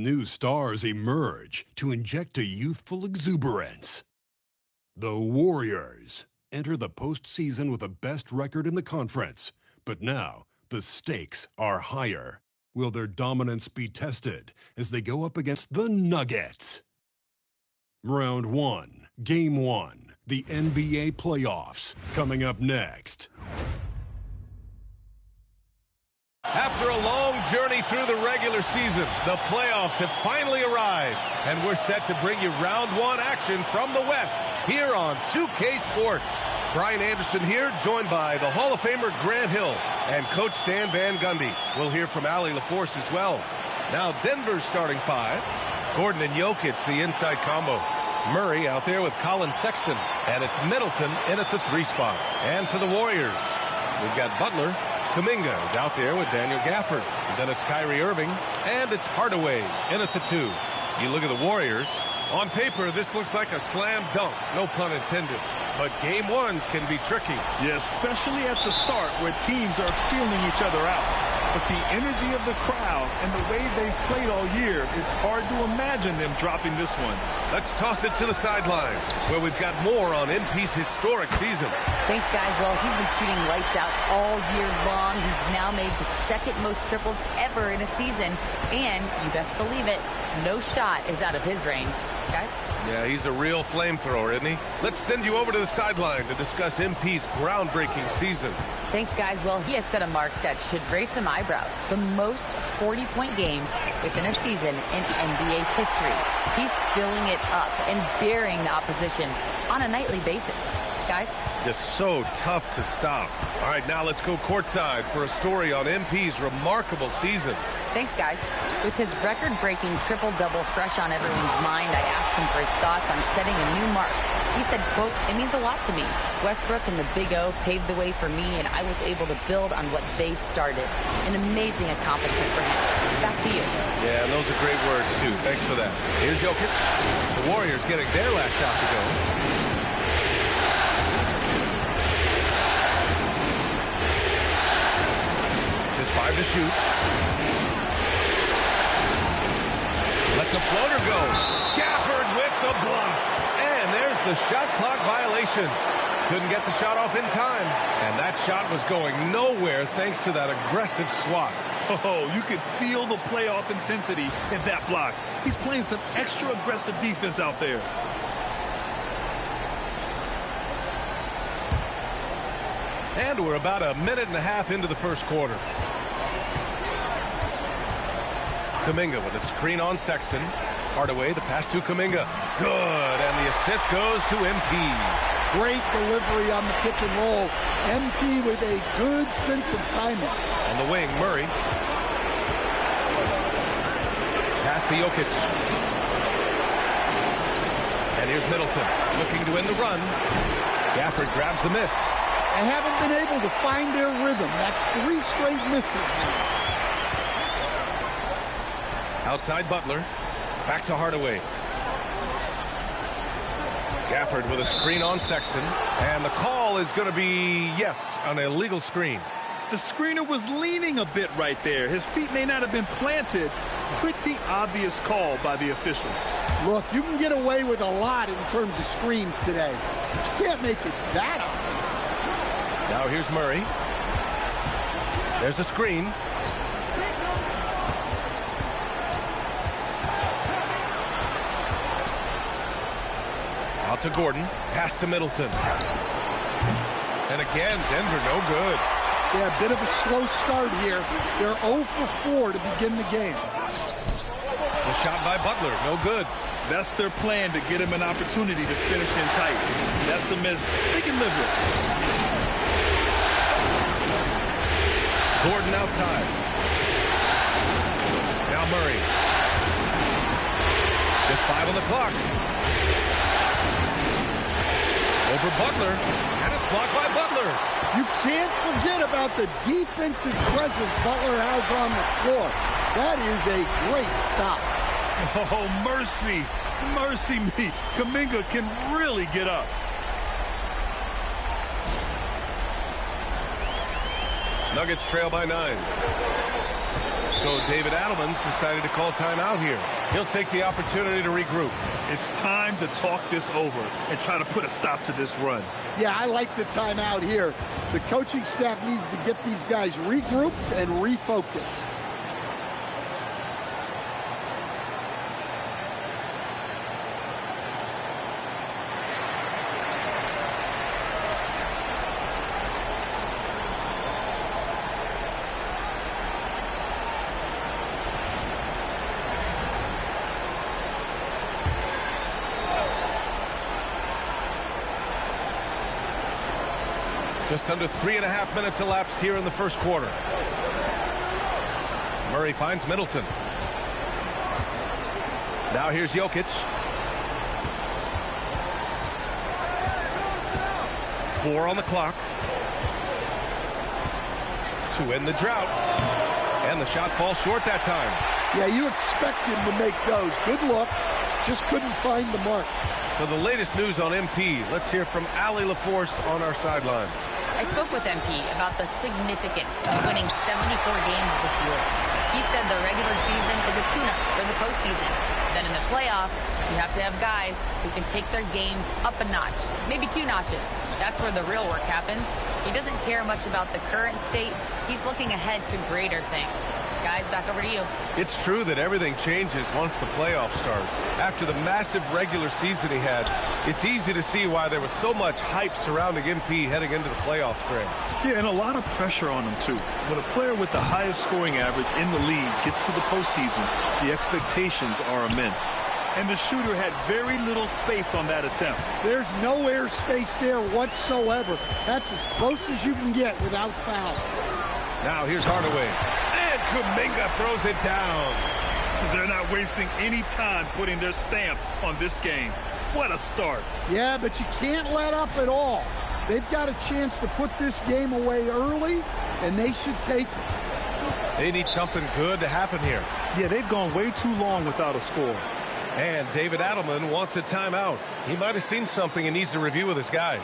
new stars emerge to inject a youthful exuberance. The Warriors enter the postseason with the best record in the conference, but now the stakes are higher. Will their dominance be tested as they go up against the Nuggets? Round 1, Game 1, the NBA playoffs, coming up next. After a long journey through the regular season, the playoffs have finally arrived, and we're set to bring you round 1 action from the West here on 2K Sports. Brian Anderson here, joined by the Hall of Famer Grant Hill and Coach Stan Van Gundy. We'll hear from Allie LaForce as well. Now Denver's starting 5. Gordon and Jokic, the inside combo. Murray out there with Colin Sexton, and it's Middleton in at the 3 spot. And for the Warriors, we've got Butler. Kuminga is out there with Daniel Gafford. And then it's Kyrie Irving, and it's Hardaway in at the 2. You look at the Warriors. On paper, this looks like a slam dunk, no pun intended. But game 1s can be tricky. Yeah, especially at the start where teams are feeling each other out. But the energy of the crowd and the way they've played all year, it's hard to imagine them dropping this one. Let's toss it to the sideline, where we've got more on MP's historic season. Thanks, guys. Well, he's been shooting lights out all year long. He's now made the 2nd most triples ever in a season. And, you best believe it, no shot is out of his range. Guys? Yeah, he's a real flamethrower, isn't he? Let's send you over to the sideline to discuss MP's groundbreaking season. Thanks, guys. Well, he has set a mark that should raise some eyebrows. The most 40-point games within a season in NBA history. He's filling it up and burying the opposition on a nightly basis. Guys? Just so tough to stop. All right, now let's go courtside for a story on MP's remarkable season. Thanks, guys. With his record-breaking triple-double fresh on everyone's mind, I asked him for his thoughts on setting a new mark. He said, quote, "It means a lot to me. Westbrook and the Big O paved the way for me, and I was able to build on what they started. An amazing accomplishment for him." Back to you. Yeah, and those are great words, too. Thanks for that. Here's Jokic. The Warriors getting their last shot to go. Just 5 to shoot. Lets a floater go. Gafford with the block. And there's the shot clock violation. Couldn't get the shot off in time. And that shot was going nowhere thanks to that aggressive swat. Oh, you could feel the playoff intensity in that block. He's playing some extra aggressive defense out there. And we're about a minute and a half into the first quarter. Kuminga with a screen on Sexton. Hardaway, the pass to Kuminga. Good, and the assist goes to MP. Great delivery on the pick and roll. MP with a good sense of timing. On the wing, Murray. Pass to Jokic. And here's Middleton, looking to win the run. Gafford grabs the miss. They haven't been able to find their rhythm. That's 3 straight misses now. Outside Butler. Back to Hardaway. Gafford with a screen on Sexton. And the call is going to be, yes, an illegal screen. The screener was leaning a bit right there. His feet may not have been planted. Pretty obvious call by the officials. Look, you can get away with a lot in terms of screens today. But you can't make it that obvious. Now here's Murray. There's a screen. Out to Gordon. Pass to Middleton. And again, Denver no good. Yeah, a bit of a slow start here. They're 0 for 4 to begin the game. The shot by Butler, no good. That's their plan to get him an opportunity to finish in tight. That's a miss they can live with. Gordon outside. Now Murray. Just 5 on the clock. Over Butler, and it's blocked by Butler. You can't forget about the defensive presence Butler has on the floor. That is a great stop. Oh, mercy. Mercy me. Kuminga can really get up. Nuggets trail by 9. So David Adelman's decided to call timeout here. He'll take the opportunity to regroup. It's time to talk this over and try to put a stop to this run. Yeah, I like the timeout here. The coaching staff needs to get these guys regrouped and refocused. Just under 3.5 minutes elapsed here in the first quarter. Murray finds Middleton. Now here's Jokic. 4 on the clock. To end the drought. And the shot falls short that time. Yeah, you expect him to make those. Good luck. Just couldn't find the mark. For the latest news on MP, let's hear from Allie LaForce on our sideline. I spoke with MP about the significance of winning 74 games this year. He said the regular season is a tune-up for the postseason. Then in the playoffs, you have to have guys who can take their games up a notch, maybe 2 notches. That's where the real work happens. He doesn't care much about the current state. He's looking ahead to greater things. Guys, back over to you. It's true that everything changes once the playoffs start. After the massive regular season he had, it's easy to see why there was so much hype surrounding MP heading into the playoff stretch. Yeah, and a lot of pressure on him, too. When a player with the highest scoring average in the league gets to the postseason, the expectations are immense. And the shooter had very little space on that attempt. There's no air space there whatsoever. That's as close as you can get without foul. Now here's Hardaway. And Kuminga throws it down. They're not wasting any time putting their stamp on this game. What a start. Yeah, but you can't let up at all. They've got a chance to put this game away early, and they should take it. They need something good to happen here. Yeah, they've gone way too long without a score. And David Adelman wants a timeout. He might have seen something and needs to review with his guys.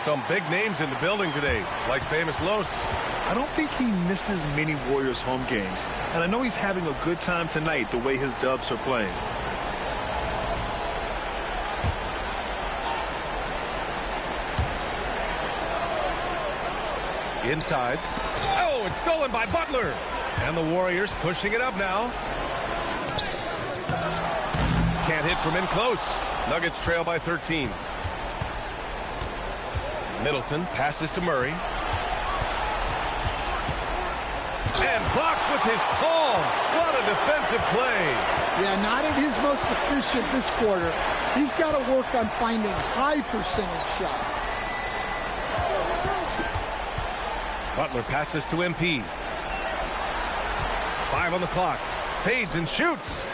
Some big names in the building today, like famous Los. I don't think he misses many Warriors home games. And I know he's having a good time tonight the way his Dubs are playing. Inside. Oh, it's stolen by Butler. And the Warriors pushing it up now. Can't hit from in close. Nuggets trail by 13. Middleton passes to Murray. And blocked with his palm. What a defensive play. Yeah, not at his most efficient this quarter. He's got to work on finding high percentage shots. Butler passes to MP. 5 on the clock. Fades and shoots.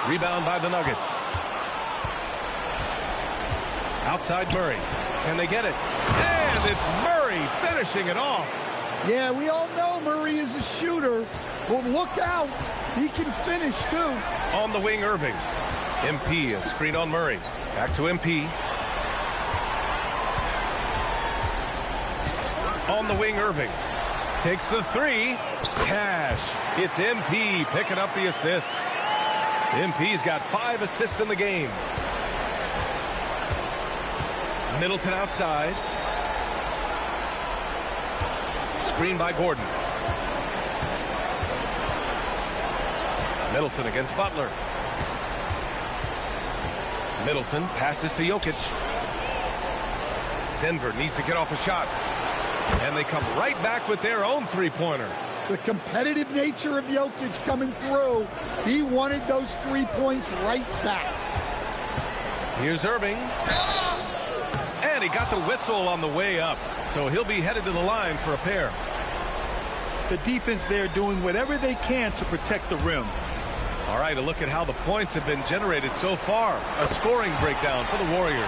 Rebound by the Nuggets. Outside Murray. Can they get it? And it's Murray finishing it off. Yeah, we all know Murray is a shooter, but look out. He can finish, too. On the wing, Irving. MP, a screen on Murray. Back to MP. On the wing, Irving. Takes the 3. Cash. It's MP picking up the assist. MP's got 5 assists in the game. Middleton outside. Screen by Gordon. Middleton against Butler. Middleton passes to Jokic. Denver needs to get off a shot. And they come right back with their own three-pointer. The competitive nature of Jokic coming through. He wanted those 3 points right back. Here's Irving. And he got the whistle on the way up. So he'll be headed to the line for a pair. The defense there doing whatever they can to protect the rim. All right, a look at how the points have been generated so far. A scoring breakdown for the Warriors.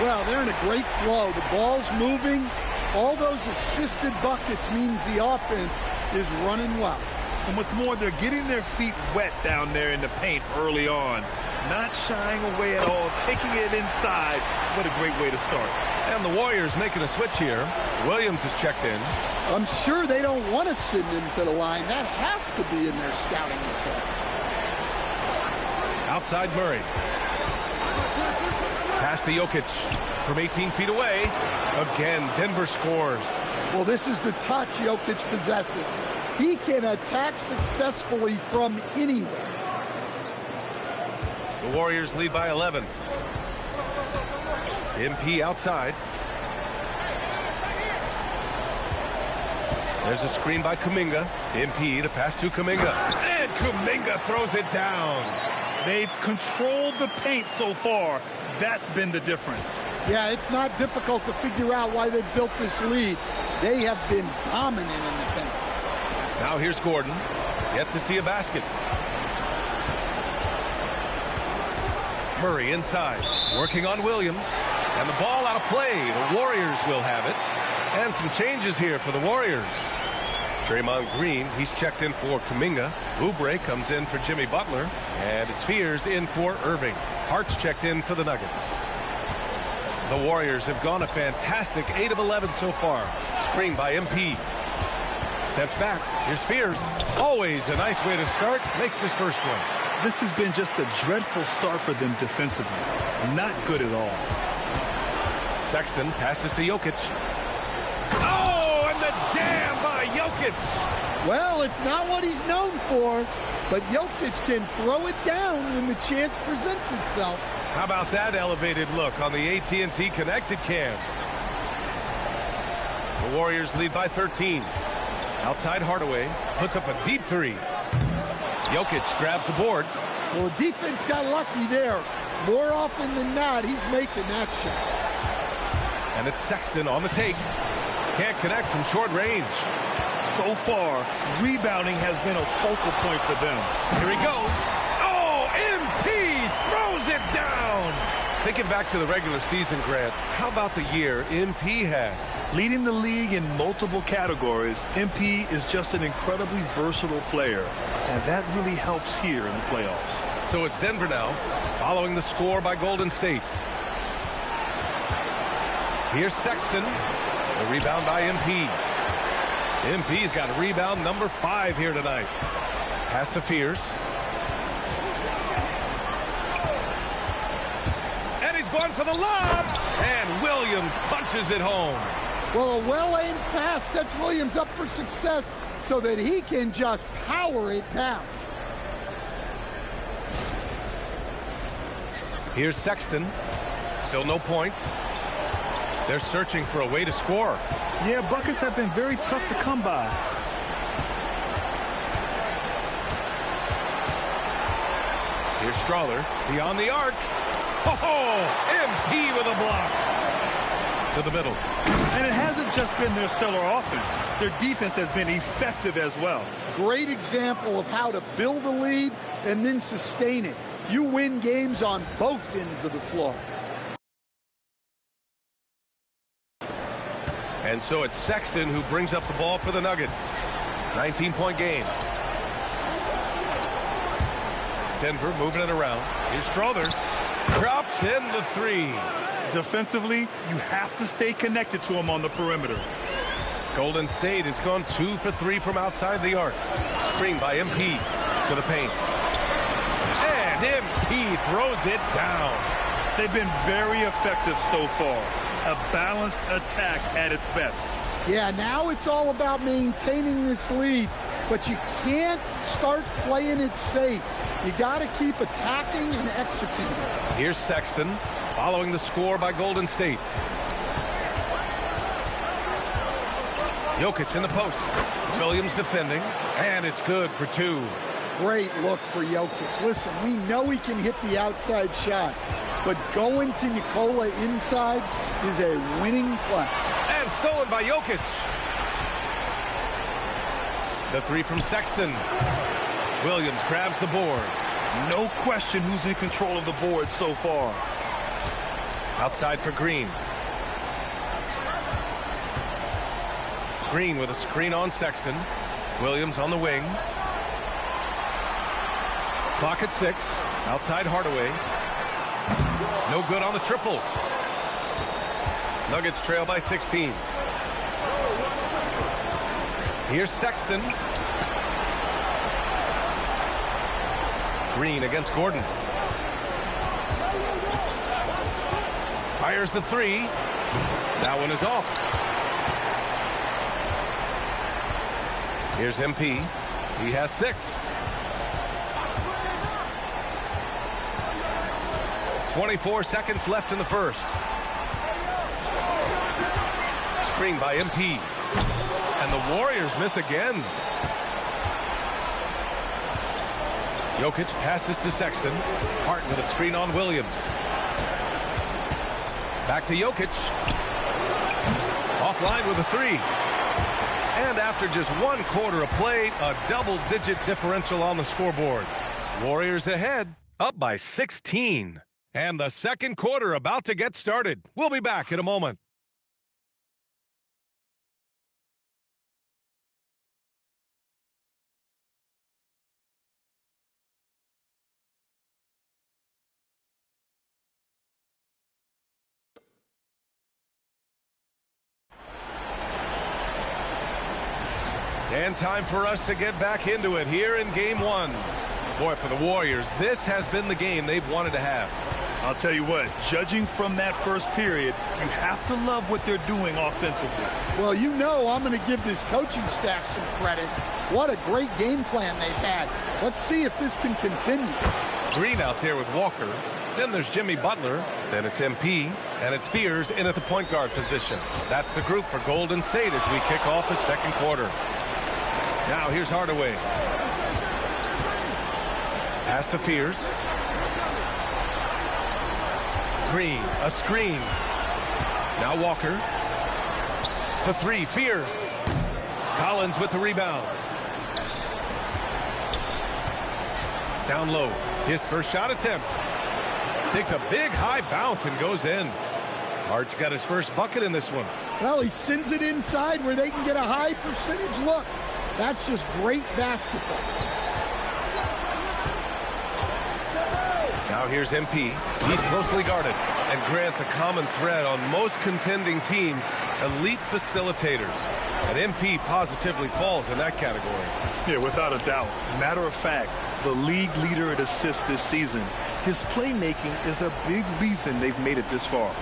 Well, they're in a great flow. The ball's moving. All those assisted buckets means the offense is running well. And what's more, they're getting their feet wet down there in the paint early on. Not shying away at all, taking it inside. What a great way to start. And the Warriors making a switch here. Williams is checked in. I'm sure they don't want to send him to the line. That has to be in their scouting report. Outside Murray. Pass to Jokic from 18 feet away. Again, Denver scores. Well, this is the touch Jokic possesses. He can attack successfully from anywhere. The Warriors lead by 11. MP outside. There's a screen by Kuminga. MP, the pass to Kuminga. And Kuminga throws it down. They've controlled the paint so far. That's been the difference. Yeah, it's not difficult to figure out why they built this lead. They have been dominant in the paint. Now here's Gordon. Yet to see a basket. Murray inside. Working on Williams. And the ball out of play. The Warriors will have it. And some changes here for the Warriors. Draymond Green, he's checked in for Kuminga. Oubre comes in for Jimmy Butler. And it's Fears in for Irving. Hart's checked in for the Nuggets. The Warriors have gone a fantastic 8 of 11 so far. Screen by MP. Steps back. Here's Fears. Always a nice way to start. Makes his first one. This has been just a dreadful start for them defensively. Not good at all. Sexton passes to Jokic. Oh, and the jam by Jokic. Well, it's not what he's known for, but Jokic can throw it down when the chance presents itself. How about that elevated look on the AT&T Connected Cam? The Warriors lead by 13. Outside Hardaway puts up a deep three. Jokic grabs the board. Well, the defense got lucky there. More often than not, he's making that shot. And it's Sexton on the take. Can't connect from short range. So far, rebounding has been a focal point for them. Here he goes. Oh, MP throws it down. Thinking back to the regular season, Grant, how about the year MP had? Leading the league in multiple categories, MP is just an incredibly versatile player, and that really helps here in the playoffs. So it's Denver now, following the score by Golden State. Here's Sexton. The rebound by MP. MP's got rebound number 5 here tonight. Pass to Fears. And he's going for the lob. And Williams punches it home. Well, a well-aimed pass sets Williams up for success so that he can just power it down. Here's Sexton. Still no points. They're searching for a way to score. Yeah, buckets have been very tough to come by. Here's Strawler beyond the arc. Oh, MP with a block. To the middle. And it hasn't just been their stellar offense. Their defense has been effective as well. Great example of how to build a lead and then sustain it. You win games on both ends of the floor. And so it's Sexton who brings up the ball for the Nuggets. 19-point game. Denver moving it around. Here's Strawler. Drops in the 3. Defensively, you have to stay connected to him on the perimeter. Golden State has gone 2 for 3 from outside the arc. Screen by MP to the paint. And MP throws it down. They've been very effective so far. A balanced attack at its best. Yeah, now it's all about maintaining this lead, but you can't start playing it safe. You got to keep attacking and executing. Here's Sexton following the score by Golden State. Jokic in the post. Williams defending, and it's good for 2. Great look for Jokic. Listen, we know he can hit the outside shot, but going to Nikola inside is a winning play. And stolen by Jokic. The 3 from Sexton. Williams grabs the board. No question who's in control of the board so far. Outside for Green. Green with a screen on Sexton. Williams on the wing. Clock at 6. Outside Hardaway. No good on the triple. Nuggets trail by 16. Here's Sexton. Green against Gordon. Fires the 3. That one is off. Here's MP. He has 6. 24 seconds left in the first. Screen by MP. And the Warriors miss again. Jokic passes to Sexton. Hart with a screen on Williams. Back to Jokic. Offline with a 3. And after just 1 quarter of play, a double-digit differential on the scoreboard. Warriors ahead, up by 16. And the second quarter about to get started. We'll be back in a moment. And time for us to get back into it here in Game 1. Boy, for the Warriors, this has been the game they've wanted to have. I'll tell you what, judging from that first period, you have to love what they're doing offensively. Well, you know I'm going to give this coaching staff some credit. What a great game plan they've had. Let's see if this can continue. Green out there with Walker. Then there's Jimmy Butler. Then it's MP. And it's Fears in at the point guard position. That's the group for Golden State as we kick off the second quarter. Now here's Hardaway. Pass to Fears. Green, a screen. Now Walker. The 3, Fears. Collins with the rebound. Down low. His first shot attempt. Takes a big high bounce and goes in. Hart's got his first bucket in this one. Well, he sends it inside where they can get a high percentage look. That's just great basketball. Now here's MP. He's closely guarded. And Grant, the common thread on most contending teams, elite facilitators. And MP positively falls in that category. Yeah, without a doubt. Matter of fact, the league leader at assists this season. His playmaking is a big reason they've made it this far.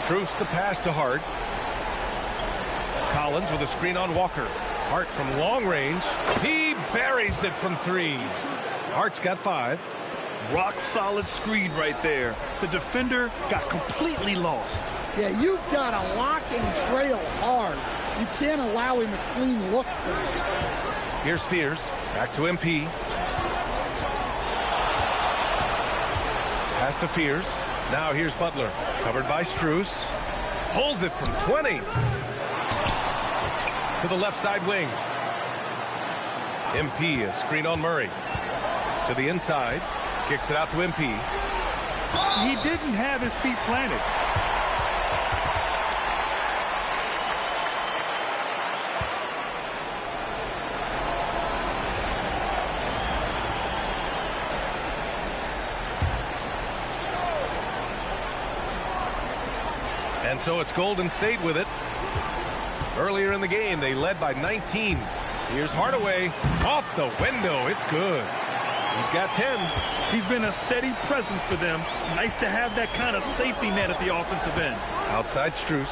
Strus the pass to Hart. Collins with a screen on Walker. Hart from long range. He buries it from 3. Hart's got 5. Rock solid screen right there. The defender got completely lost. Yeah, you've got to lock and trail hard. You can't allow him a clean look for you. Here's Fears. Back to MP. Pass to Fears. Now here's Butler. Covered by Strus. Pulls it from 20. To the left side wing. MP, a screen on Murray. To the inside. Kicks it out to MP. He didn't have his feet planted. And so it's Golden State with it. Earlier in the game, they led by 19. Here's Hardaway. Off the window. It's good. He's got 10. He's been a steady presence for them. Nice to have that kind of safety net at the offensive end. Outside Strus.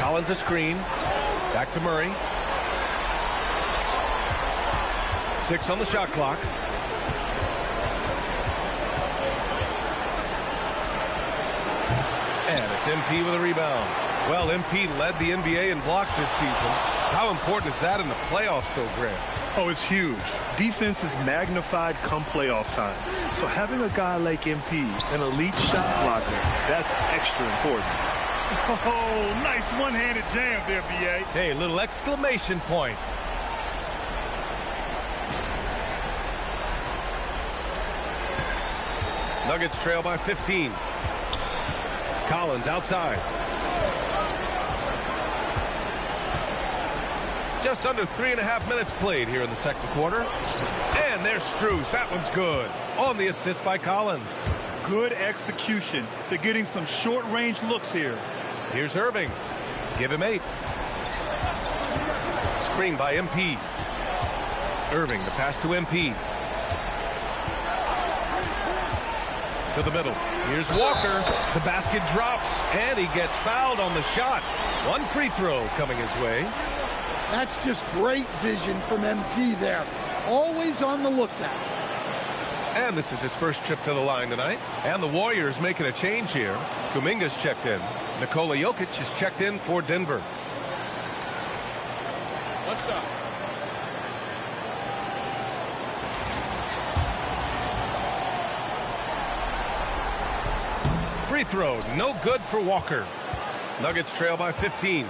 Collins a screen. Back to Murray. 6 on the shot clock. And it's MP with a rebound. Well, MP led the NBA in blocks this season. How important is that in the playoffs, though, Grant? Oh, it's huge. Defense is magnified come playoff time. So having a guy like MP, an elite shot blocker, that's extra important. Oh, nice one-handed jam there, B.A. Hey, little exclamation point. Nuggets trail by 15. Collins outside. Just under 3.5 minutes played here in the second quarter. And there's Strus. That one's good. On the assist by Collins. Good execution. They're getting some short-range looks here. Here's Irving. Give him 8. Screen by MP. Irving, the pass to MP. To the middle. Here's Walker. The basket drops, and he gets fouled on the shot. One free throw coming his way. That's just great vision from MP there. Always on the lookout. And this is his first trip to the line tonight. And the Warriors making a change here. Kuminga's checked in. Nikola Jokic is checked in for Denver. What's up? Free throw, no good for Walker. Nuggets trail by 15.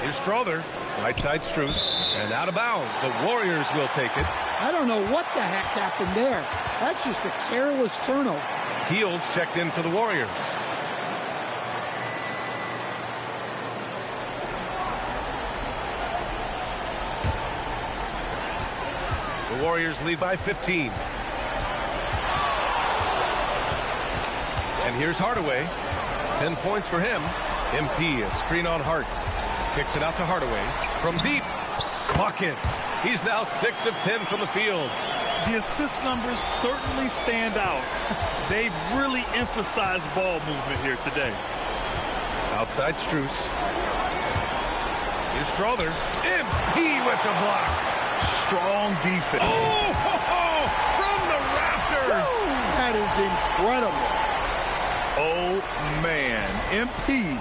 Here's Strother. Right side Strus. And out of bounds. The Warriors will take it. I don't know what the heck happened there. That's just a careless turnover. Heald's checked in for the Warriors. The Warriors lead by 15. And here's Hardaway. 10 points for him. MP, a screen on Hart. Kicks it out to Hardaway. From deep. Buckets. He's now 6 of 10 from the field. The assist numbers certainly stand out. They've really emphasized ball movement here today. Outside Strus. Here's Strother. MP with the block. Strong defense. Oh, from the rafters. That is incredible. Oh, man. MP,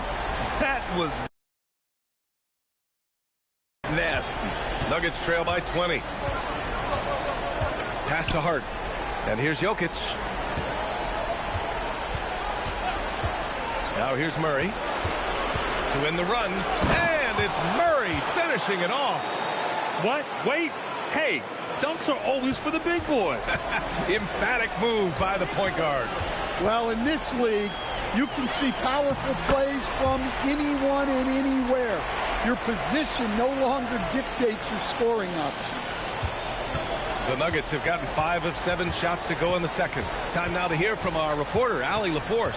that was nasty. Nuggets trail by 20. Pass to Hart. And here's Jokic. Now here's Murray. To win the run. And it's Murray finishing it off. What? Wait. Hey, dunks are always for the big boy. Emphatic move by the point guard. Well, in this league, you can see powerful plays from anyone and anywhere. Your position no longer dictates your scoring options. The Nuggets have gotten 5 of 7 shots to go in the second. Time now to hear from our reporter, Allie LaForce.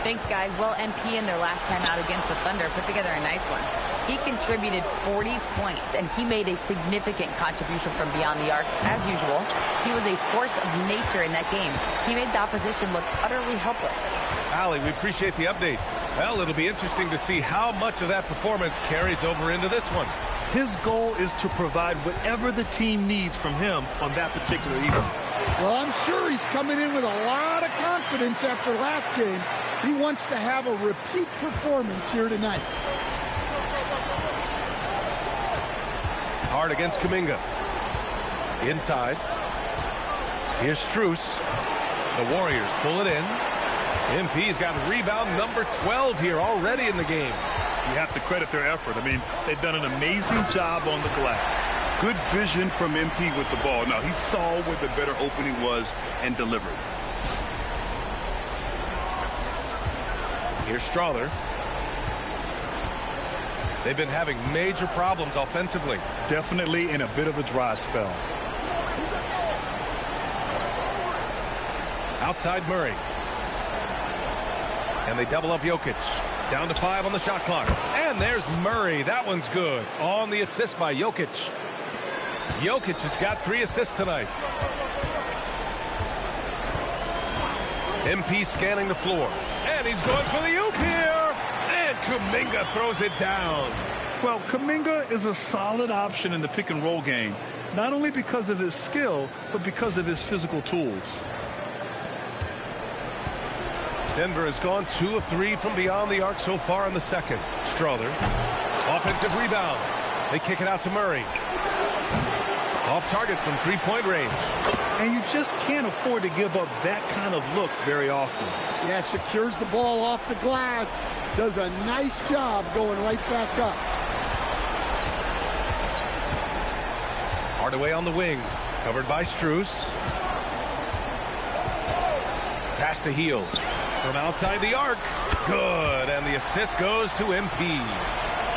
Thanks, guys. Well, MP in their last time out again for Thunder put together a nice one. He contributed 40 points, and he made a significant contribution from beyond the arc. As usual, he was a force of nature in that game. He made the opposition look utterly helpless. Allie, we appreciate the update. Well, it'll be interesting to see how much of that performance carries over into this one. His goal is to provide whatever the team needs from him on that particular evening. Well, I'm sure he's coming in with a lot of confidence after last game. He wants to have a repeat performance here tonight. Hard against Kuminga. Inside. Here's Strus. The Warriors pull it in. MP's got rebound number 12 here already in the game. You have to credit their effort. I mean, they've done an amazing job on the glass. Good vision from MP with the ball. Now, he saw where the better opening was and delivered. Here's Strother. They've been having major problems offensively. Definitely in a bit of a dry spell. Outside Murray. And they double up Jokic. Down to 5 on the shot clock. And there's Murray. That one's good. On the assist by Jokic. Jokic has got 3 assists tonight. MP scanning the floor. And he's going for the oop here. And Kuminga throws it down. Well, Kuminga is a solid option in the pick-and-roll game. Not only because of his skill, but because of his physical tools. Denver has gone 2 of 3 from beyond the arc so far in the second. Strother. Offensive rebound. They kick it out to Murray. Off target from 3-point range. And you just can't afford to give up that kind of look very often. Yeah, secures the ball off the glass. Does a nice job going right back up. Hardaway on the wing. Covered by Strus. Pass to Hield. From outside the arc. Good. And the assist goes to MP.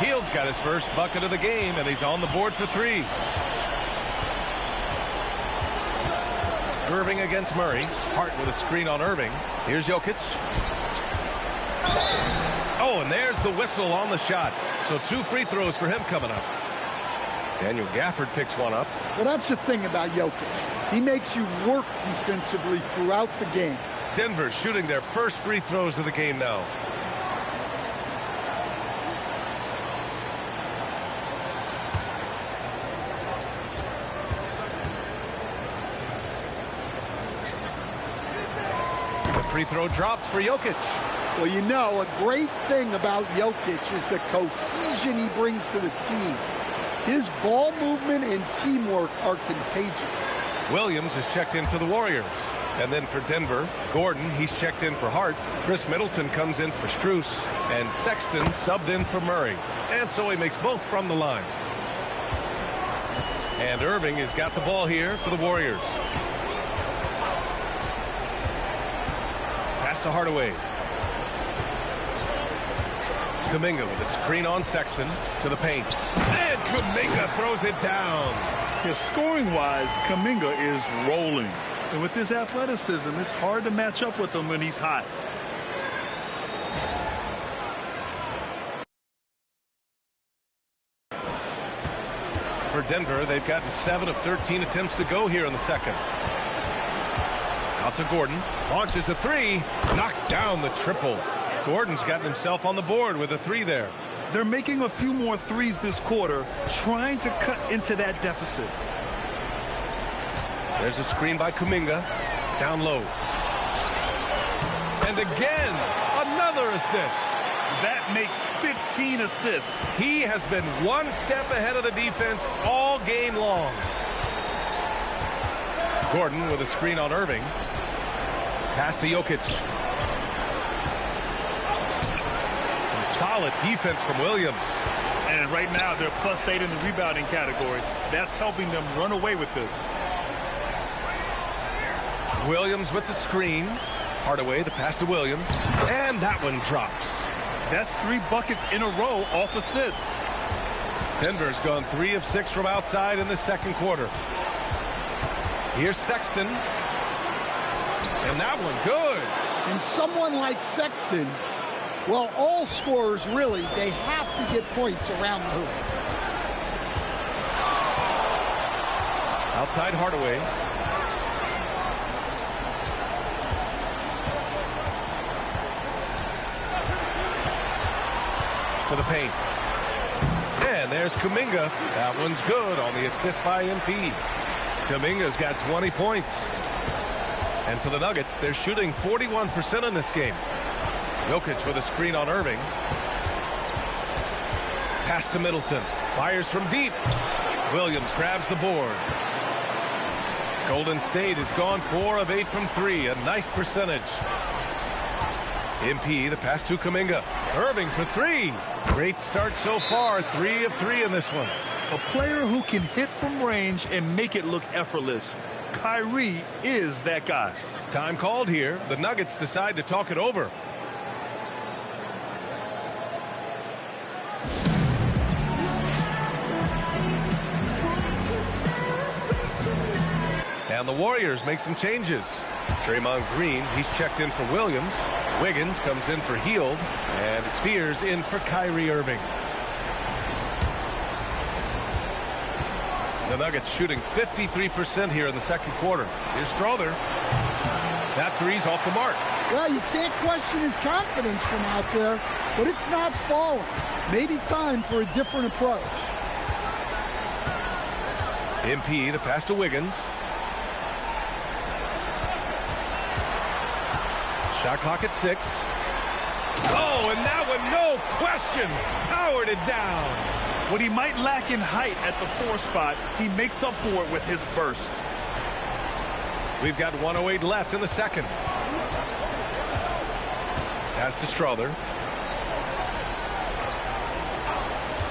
Hield's got his first bucket of the game, and he's on the board for 3. Irving against Murray. Hart with a screen on Irving. Here's Jokic. Oh, and there's the whistle on the shot. So 2 free throws for him coming up. Daniel Gafford picks one up. Well, that's the thing about Jokic. He makes you work defensively throughout the game. Denver shooting their first free throws of the game now. The free throw drops for Jokic. Well, you know, a great thing about Jokic is the cohesion he brings to the team. His ball movement and teamwork are contagious. Williams is checked in for the Warriors. And then for Denver, Gordon, he's checked in for Hart. Chris Middleton comes in for Strus. And Sexton subbed in for Murray. And so he makes both from the line. And Irving has got the ball here for the Warriors. Pass to Hardaway. Kuminga with a screen on Sexton to the paint. And Kuminga throws it down. Yeah, scoring-wise, Kuminga is rolling. And with his athleticism, it's hard to match up with him when he's hot. For Denver, they've gotten 7 of 13 attempts to go here in the second. Out to Gordon. Launches a 3. Knocks down the triple. Gordon's gotten himself on the board with a 3 there. They're making a few more threes this quarter, trying to cut into that deficit. There's a screen by Kuminga. Down low. And again, another assist. That makes 15 assists. He has been one step ahead of the defense all game long. Gordon with a screen on Irving. Pass to Jokic. Solid defense from Williams. And right now they're +8 in the rebounding category. That's helping them run away with this. Williams with the screen. Hardaway, the pass to Williams. And that one drops. That's 3 buckets in a row off assist. Denver's gone 3 of 6 from outside in the second quarter. Here's Sexton. And that one good. And someone like Sexton, well, all scorers really, they have to get points around the hoop. Outside Hardaway. To the paint. And there's Kuminga. That one's good on the assist by MP. Kuminga's got 20 points. And for the Nuggets, they're shooting 41% in this game. Jokic with a screen on Irving. Pass to Middleton. Fires from deep. Williams grabs the board. Golden State has gone 4 of 8 from 3. A nice percentage. MP, the pass to Kuminga. Irving for 3. Great start so far. 3 of 3 in this one. A player who can hit from range and make it look effortless. Kyrie is that guy. Time called here. The Nuggets decide to talk it over. And the Warriors make some changes. Draymond Green, he's checked in for Williams. Wiggins comes in for Hield. And it's Spears in for Kyrie Irving. The Nuggets shooting 53% here in the second quarter. Here's Strother. That 3's off the mark. Well, you can't question his confidence from out there, but it's not falling. Maybe time for a different approach. MP, the pass to Wiggins. Shot clock at 6. Oh, and that one, no question, powered it down. What he might lack in height at the 4 spot, he makes up for it with his burst. We've got 1:08 left in the second. Pass to Strother.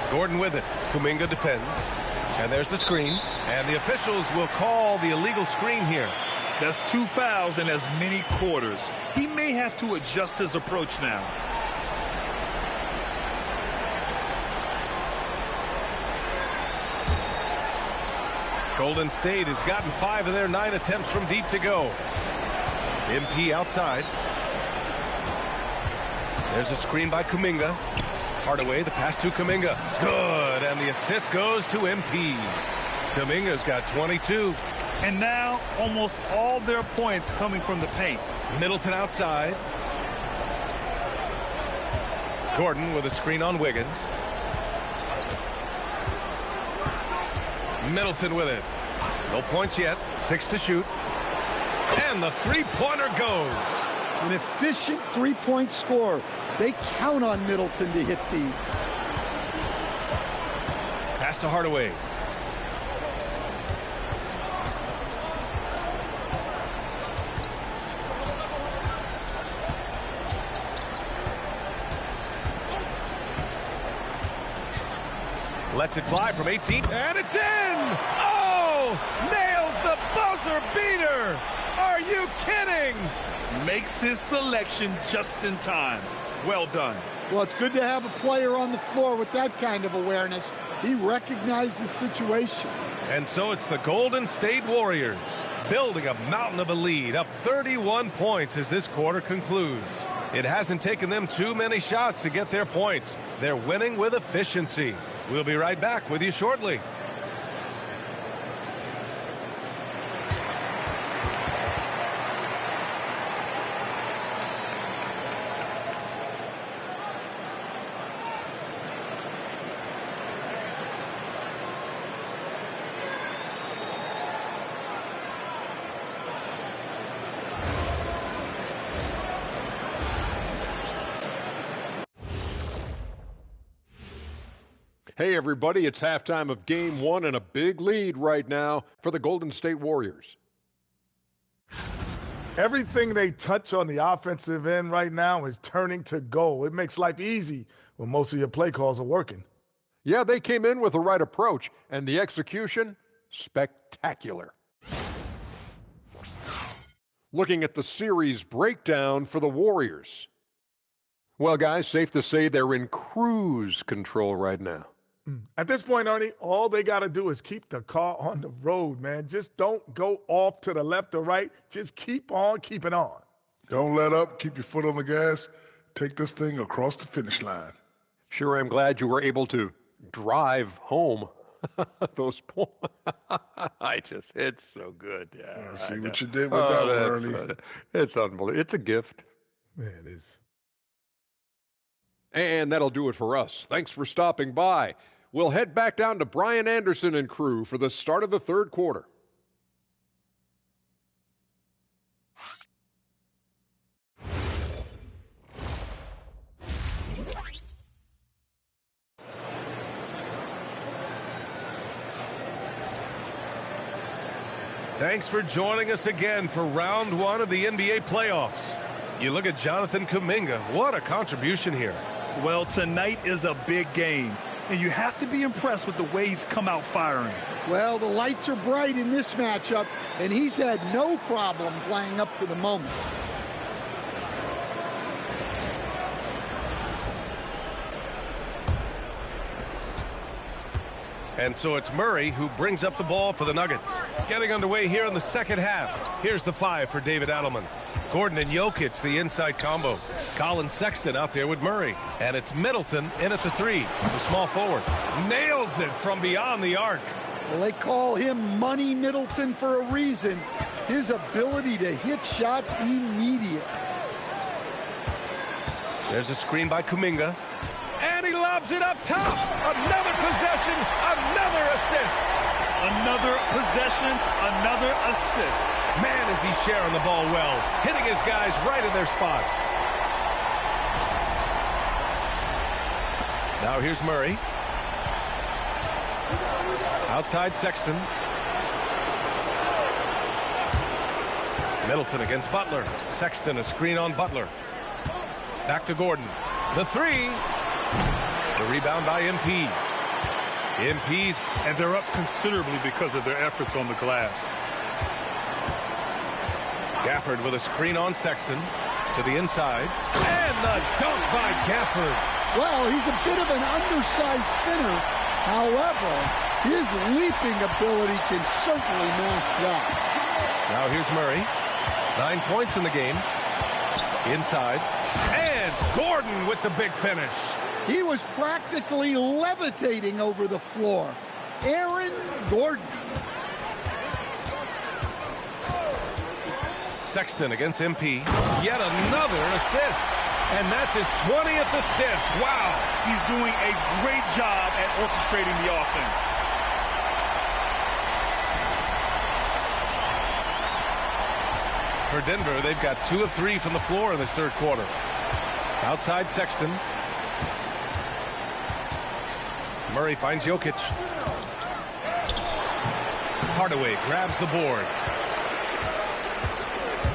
Gordon with it. Kuminga defends. And there's the screen. And the officials will call the illegal screen here. That's 2 fouls in as many quarters. He may have to adjust his approach now. Golden State has gotten 5 of their 9 attempts from deep to go. MP outside. There's a screen by Kuminga. Hardaway, the pass to Kuminga. Good, and the assist goes to MP. Kuminga's got 22. And now almost all their points coming from the paint. Middleton outside. Gordon with a screen on Wiggins. Middleton with it. No points yet. 6 to shoot. And the three-pointer goes. An efficient three-point score. They count on Middleton to hit these. Pass to Hardaway. Lets it fly from 18, and it's in! Oh! Nails the buzzer beater! Are you kidding? Makes his selection just in time. Well done. Well, it's good to have a player on the floor with that kind of awareness. He recognized the situation. And so it's the Golden State Warriors building a mountain of a lead, up 31 points as this quarter concludes. It hasn't taken them too many shots to get their points. They're winning with efficiency. We'll be right back with you shortly. Hey, everybody, it's halftime of Game 1 and a big lead right now for the Golden State Warriors. Everything they touch on the offensive end right now is turning to goal. It makes life easy when most of your play calls are working. Yeah, they came in with the right approach, and the execution, spectacular. Looking at the series breakdown for the Warriors. Well, guys, safe to say they're in cruise control right now. At this point, Ernie, all they got to do is keep the car on the road, man. Just don't go off to the left or right. Just keep on keeping on. Don't let up. Keep your foot on the gas. Take this thing across the finish line. Sure, I'm glad you were able to drive home those points. It's so good. Yeah, see what you did with that one, Ernie. It's unbelievable. It's a gift. Yeah, it is. And that'll do it for us. Thanks for stopping by. We'll head back down to Brian Anderson and crew for the start of the third quarter. Thanks for joining us again for round 1 of the NBA playoffs. You look at Jonathan Kuminga. What a contribution here. Well, tonight is a big game, and you have to be impressed with the way he's come out firing. Well, the lights are bright in this matchup, and he's had no problem playing up to the moment. And so it's Murray who brings up the ball for the Nuggets. Getting underway here in the second half. Here's the 5 for David Adelman. Gordon and Jokic, the inside combo. Colin Sexton out there with Murray. And it's Middleton in at the 3, the small forward. Nails it from beyond the arc. Well, they call him Money Middleton for a reason. His ability to hit shots immediate. There's a screen by Kuminga. And he lobs it up top. Another possession, another assist. Another possession, another assist. Man, is he sharing the ball well, hitting his guys right in their spots. Now here's Murray. Outside Sexton. Middleton against Butler. Sexton, a screen on Butler. Back to Gordon. The 3. The rebound by MP. MP's, and they're up considerably because of their efforts on the glass. Gafford with a screen on Sexton to the inside. And the dunk by Gafford. Well, he's a bit of an undersized center. However, His leaping ability can certainly mask that. Now here's Murray. 9 points in the game. Inside. And Gordon with the big finish. He was practically levitating over the floor. Aaron Gordon. Sexton against MP. Yet another assist. And that's his 20th assist. Wow. He's doing a great job at orchestrating the offense. For Denver, they've got 2 of 3 from the floor in this third quarter. Outside Sexton. Murray finds Jokic. Hardaway grabs the board.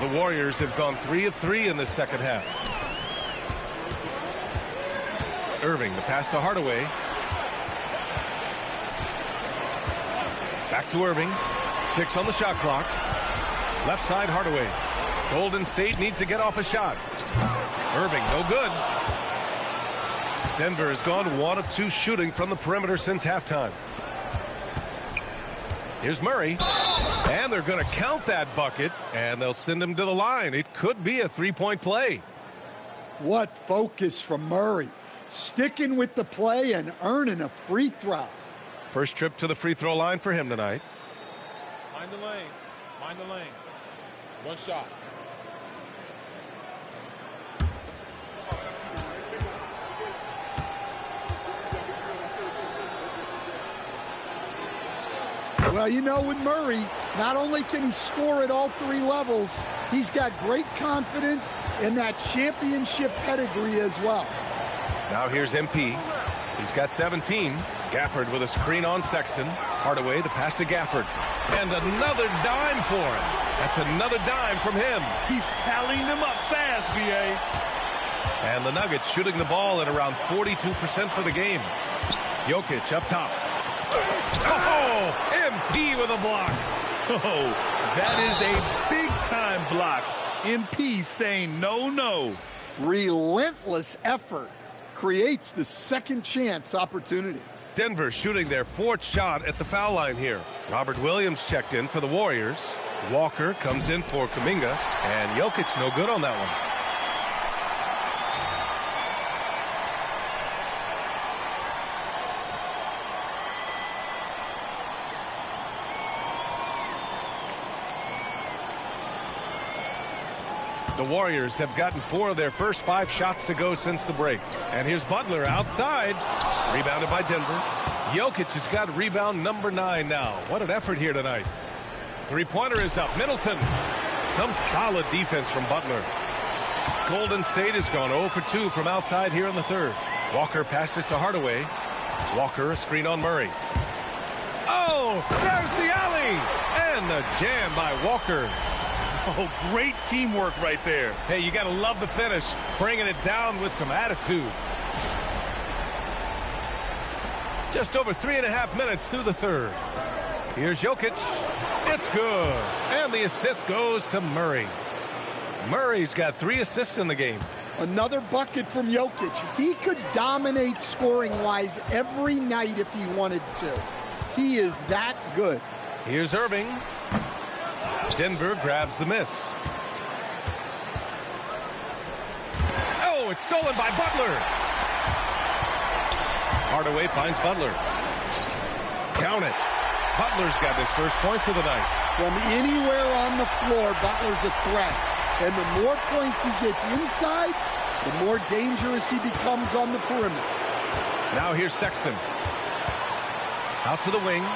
The Warriors have gone 3 of 3 in this second half. Irving, the pass to Hardaway. Back to Irving. 6 on the shot clock. Left side, Hardaway. Golden State needs to get off a shot. Irving, no good. Denver has gone 1 of 2 shooting from the perimeter since halftime. Here's Murray. And they're going to count that bucket, and they'll send him to the line. It could be a 3-point play. What focus from Murray. Sticking with the play and earning a free throw. First trip to the free throw line for him tonight. Mind the lanes. Mind the lanes. 1 shot. Well, you know, with Murray, not only can he score at all 3 levels, he's got great confidence and that championship pedigree as well. Now here's MP. He's got 17. Gafford with a screen on Sexton. Hardaway, the pass to Gafford. And another dime for him. That's another dime from him. He's tallying them up fast, B.A. And the Nuggets shooting the ball at around 42% for the game. Jokic up top. Oh, MP with a block. Oh, that is a big-time block. MP saying no, no. Relentless effort creates the second chance opportunity. Denver shooting their 4th shot at the foul line here. Robert Williams checked in for the Warriors. Walker comes in for Kuminga. And Jokic no good on that one. The Warriors have gotten 4 of their first 5 shots to go since the break. And here's Butler outside. Rebounded by Denver. Jokic has got rebound number 9 now. What an effort here tonight. 3-pointer is up. Middleton. Some solid defense from Butler. Golden State has gone 0 for 2 from outside here in the third. Walker passes to Hardaway. Walker, a screen on Murray. Oh, there's the alley. And the jam by Walker. Oh, great teamwork right there. Hey, you got to love the finish. Bringing it down with some attitude. Just over 3.5 minutes through the third. Here's Jokic. It's good. And the assist goes to Murray. Murray's got 3 assists in the game. Another bucket from Jokic. He could dominate scoring-wise every night if he wanted to. He is that good. Here's Irving. Denver grabs the miss. Oh, it's stolen by Butler. Hardaway finds Butler. Count it. Butler's got his first points of the night. From anywhere on the floor, Butler's a threat. And the more points he gets inside, the more dangerous he becomes on the perimeter. Now here's Sexton. Out to the wing.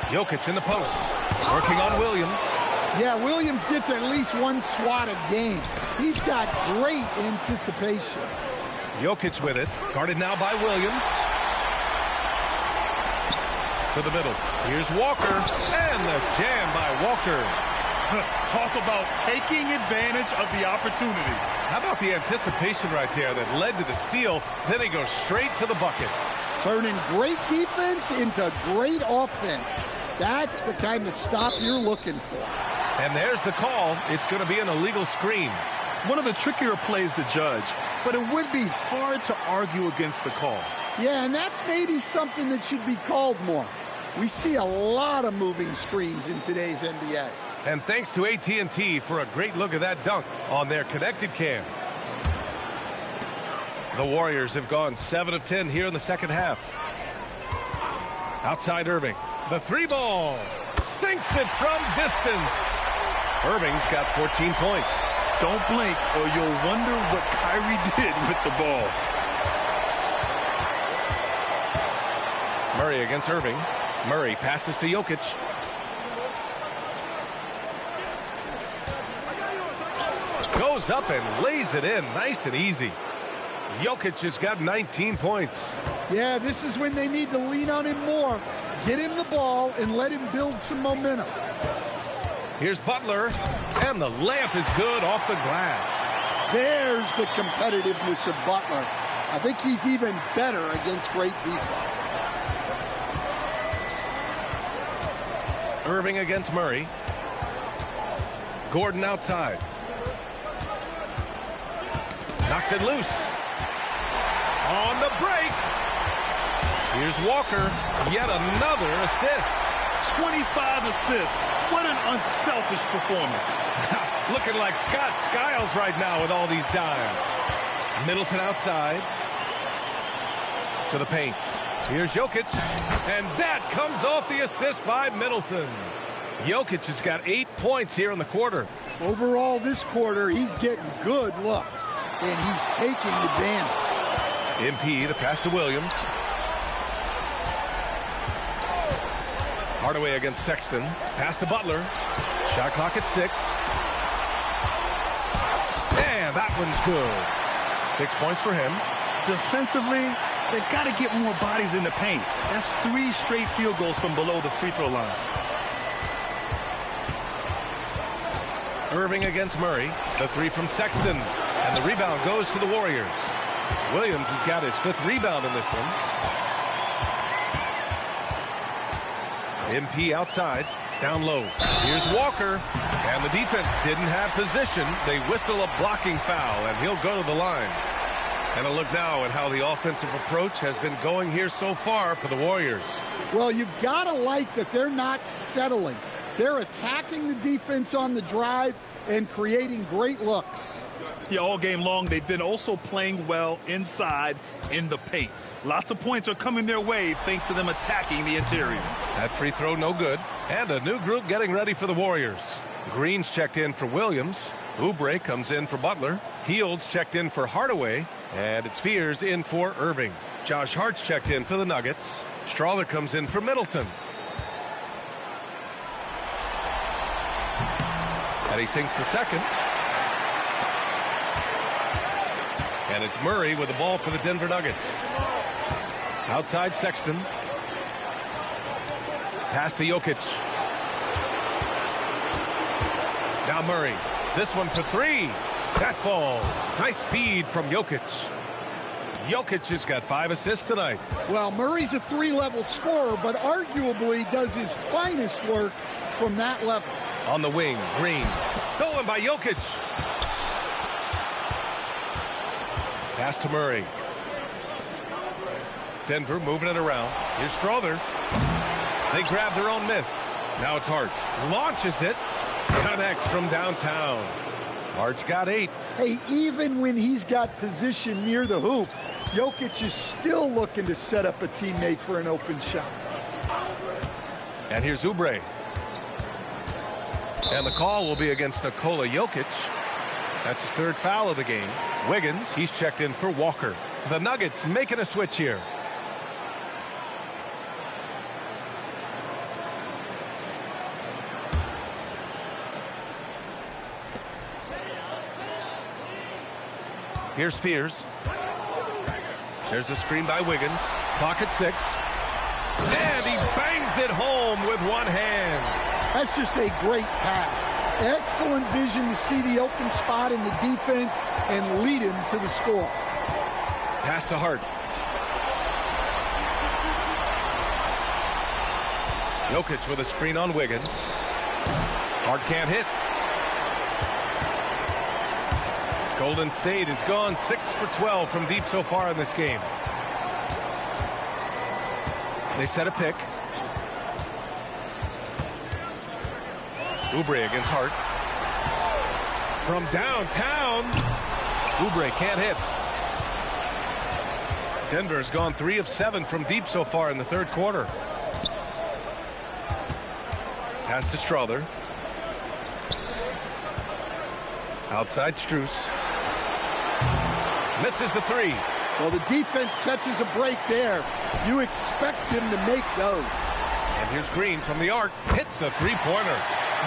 Jokic in the post. Working on Williams. Yeah, Williams gets at least 1 swat a game. He's got great anticipation. Jokic with it. Guarded now by Williams. To the middle. Here's Walker. And the jam by Walker. Talk about taking advantage of the opportunity. How about the anticipation right there that led to the steal? Then he goes straight to the bucket. Turning great defense into great offense. That's the kind of stop you're looking for. And there's the call. It's going to be an illegal screen. One of the trickier plays to judge, but it would be hard to argue against the call. Yeah, and that's maybe something that should be called more. We see a lot of moving screens in today's NBA. And thanks to AT&T for a great look at that dunk on their connected cam. The Warriors have gone 7 of 10 here in the second half. Outside Irving. The three ball. Sinks it from distance. Irving's got 14 points. Don't blink or you'll wonder what Kyrie did with the ball. Murray against Irving. Murray passes to Jokic. Goes up and lays it in nice and easy. Jokic has got 19 points. Yeah, this is when they need to lean on him more. Get him the ball and let him build some momentum. Here's Butler, and the layup is good off the glass. There's the competitiveness of Butler. I think he's even better against great defense. Irving against Murray. Gordon outside. Knocks it loose. On the break. Here's Walker. Yet another assist. 25 assists. What an unselfish performance. Looking like Scott Skiles right now with all these dimes. Middleton outside. To the paint. Here's Jokic. And that comes off the assist by Middleton. Jokic has got 8 points here in the quarter. Overall, this quarter, he's getting good looks. And he's taking advantage. MP, the pass to Williams. Hardaway against Sexton. Pass to Butler. Shot clock at 6. And that one's good. 6 points for him. Defensively, they've got to get more bodies in the paint. That's 3 straight field goals from below the free throw line. Irving against Murray. The 3 from Sexton. And the rebound goes to the Warriors. Williams has got his 5th rebound in this one. MP outside. Down low. Here's Walker. And the defense didn't have position. They whistle a blocking foul, and he'll go to the line. And a look now at how the offensive approach has been going here so far for the Warriors. Well, you've got to like that they're not settling. They're attacking the defense on the drive and creating great looks. Yeah, all game long, they've been also playing well inside in the paint. Lots of points are coming their way thanks to them attacking the interior. That free throw no good. And a new group getting ready for the Warriors. Green's checked in for Williams. Oubre comes in for Butler. Fields checked in for Hardaway. And it's Fears in for Irving. Josh Hart's checked in for the Nuggets. Strawler comes in for Middleton. And he sinks the second. And it's Murray with the ball for the Denver Nuggets. Outside Sexton. Pass to Jokic. Now Murray. This one for 3. That falls. Nice feed from Jokic. Jokic has got 5 assists tonight. Well, Murray's a 3-level scorer, but arguably does his finest work from that level. On the wing, Green. Stolen by Jokic. Pass to Murray. Denver moving it around. Here's Strawler. They grab their own miss. Now it's Hart. Launches it. Connects from downtown. Hart's got 8. Hey, even when he's got position near the hoop, Jokic is still looking to set up a teammate for an open shot. And here's Oubre. And the call will be against Nikola Jokic. That's his 3rd foul of the game. Wiggins, he's checked in for Walker. The Nuggets making a switch here. Here's Fears. There's a screen by Wiggins. Clock at 6. And he bangs it home with one hand. That's just a great pass. Excellent vision to see the open spot in the defense and lead him to the score. Pass to Hart. Jokic with a screen on Wiggins. Hart can't hit. Golden State has gone 6 for 12 from deep so far in this game. They set a pick. Oubre against Hart. From downtown, Oubre can't hit. Denver's gone 3 of 7 from deep so far in the third quarter. Pass to Strother. Outside Strus. Misses the 3. Well, the defense catches a break there. You expect him to make those. And here's Green from the arc. Hits the three-pointer.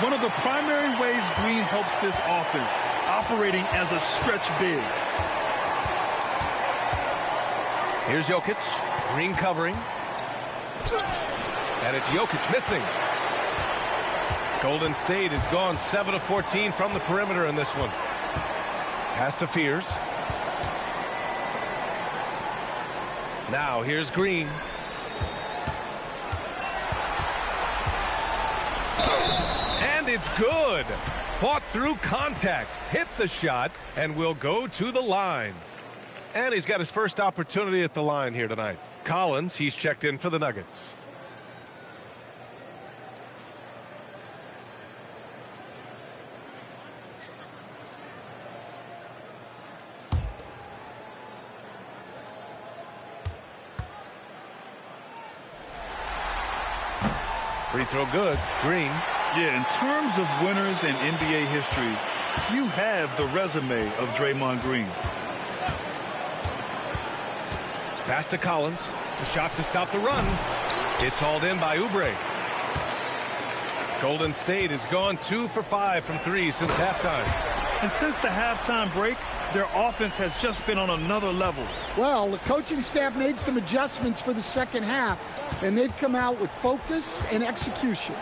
One of the primary ways Green helps this offense, operating as a stretch big. Here's Jokic. Green covering. And it's Jokic missing. Golden State has gone 7 of 14 from the perimeter in this one. Pass to Fears. Now here's Green. And it's good. Fought through contact, hit the shot, and will go to the line. And he's got his first opportunity at the line here tonight. Collins, he's checked in for the Nuggets. Free throw good. Green. Yeah, in terms of winners in NBA history, few have the resume of Draymond Green. Pass to Collins. The shot to stop the run. It's hauled in by Oubre. Golden State has gone 2 for 5 from 3 since halftime. And since the halftime break, their offense has just been on another level. Well, the coaching staff made some adjustments for the second half, and they've come out with focus and execution.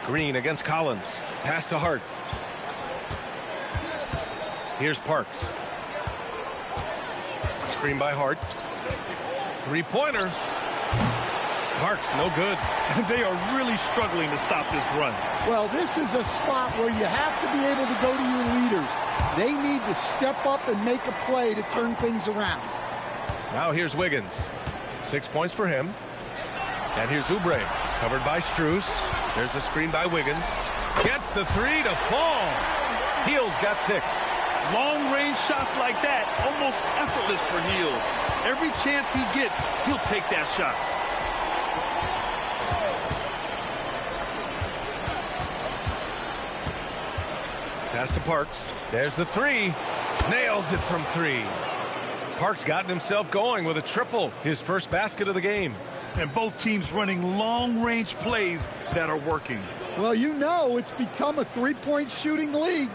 Green against Collins. Pass to Hart. Here's Parks. Screen by Hart. Three-pointer. Parks, no good. They are really struggling to stop this run. Well, this is a spot where you have to be able to go to your leaders. They need to step up and make a play to turn things around. Now here's Wiggins. 6 points for him. And here's Oubre. Covered by Strus. There's a screen by Wiggins. Gets the 3 to fall. Hield's got 6. Long-range shots like that, almost effortless for Hield. Every chance he gets, he'll take that shot. Pass to Parks. There's the 3. Nails it from 3. Parks gotten himself going with a triple, his first basket of the game. And both teams running long-range plays that are working. Well, you know it's become a three-point shooting league.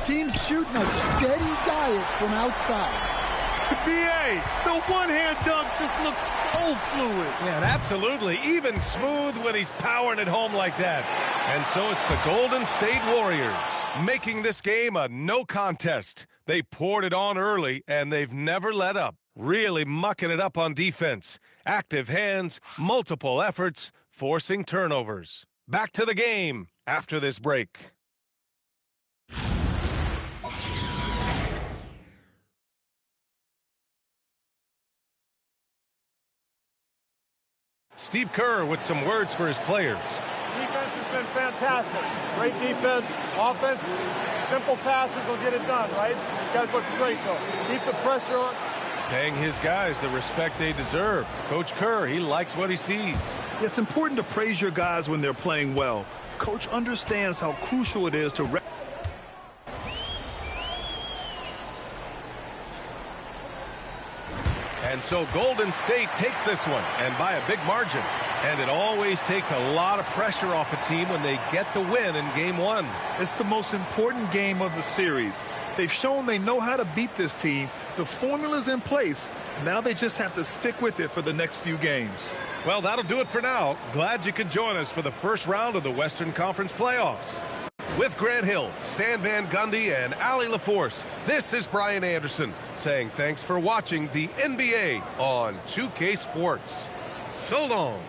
Teams shooting a steady diet from outside. B.A., the one-hand dunk just looks so fluid. Yeah, absolutely. Even smooth when he's powering it home like that. And so it's the Golden State Warriors making this game a no contest. They poured it on early, and they've never let up. Really mucking it up on defense. Active hands, multiple efforts, forcing turnovers. Back to the game after this break. Steve Kerr with some words for his players. Defense has been fantastic. Great defense. Offense, simple passes will get it done, right? You guys look great, though. Keep the pressure on. Paying his guys the respect they deserve. Coach Kerr, he likes what he sees. It's important to praise your guys when they're playing well. Coach understands how crucial it is to... And so Golden State takes this one, and by a big margin. And it always takes a lot of pressure off a team when they get the win in Game 1. It's the most important game of the series. They've shown they know how to beat this team. The formula's in place. Now they just have to stick with it for the next few games. Well, that'll do it for now. Glad you could join us for the first round of the Western Conference playoffs. With Grant Hill, Stan Van Gundy, and Allie LaForce, this is Brian Anderson saying thanks for watching the NBA on 2K Sports. So long.